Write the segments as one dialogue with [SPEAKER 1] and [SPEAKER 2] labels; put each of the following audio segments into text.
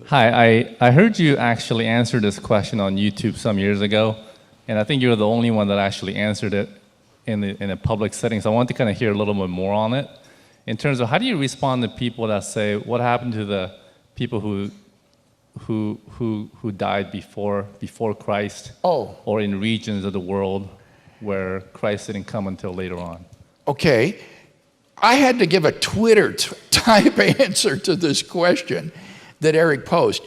[SPEAKER 1] Hi, I heard you actually answer this question on YouTube some years ago, and I think you're the only one that actually answered it in a public setting. So I want to kind of hear a little bit more on it. In terms of how do you respond to people that say, what happened to the people who died before Christ, or in regions of the world where Christ didn't come until later on?
[SPEAKER 2] Okay, I had to give a Twitter type answer to this question that Erik posed.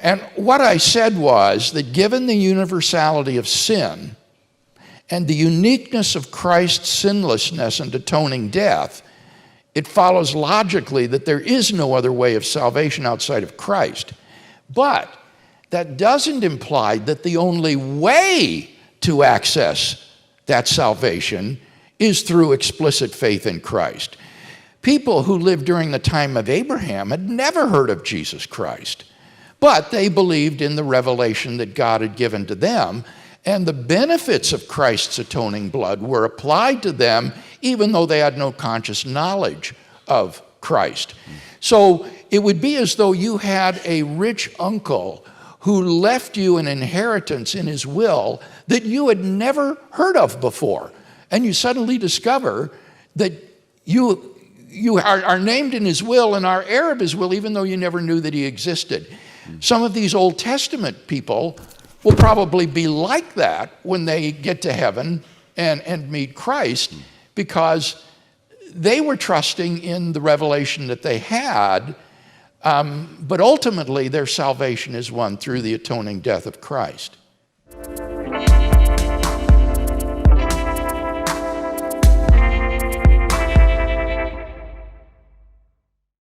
[SPEAKER 2] And what I said was that given the universality of sin and the uniqueness of Christ's sinlessness and atoning death, it follows logically that there is no other way of salvation outside of Christ. But that doesn't imply that the only way to access that salvation is through explicit faith in Christ. People who lived during the time of Abraham had never heard of Jesus Christ, but they believed in the revelation that God had given to them, and the benefits of Christ's atoning blood were applied to them even though they had no conscious knowledge of Christ. So it would be as though you had a rich uncle who left you an inheritance in his will that you had never heard of before. And you suddenly discover that you are named in his will and are heir of his will, even though you never knew that he existed. Some of these Old Testament people will probably be like that when they get to heaven and meet Christ, because they were trusting in the revelation that they had, but ultimately their salvation is won through the atoning death of Christ.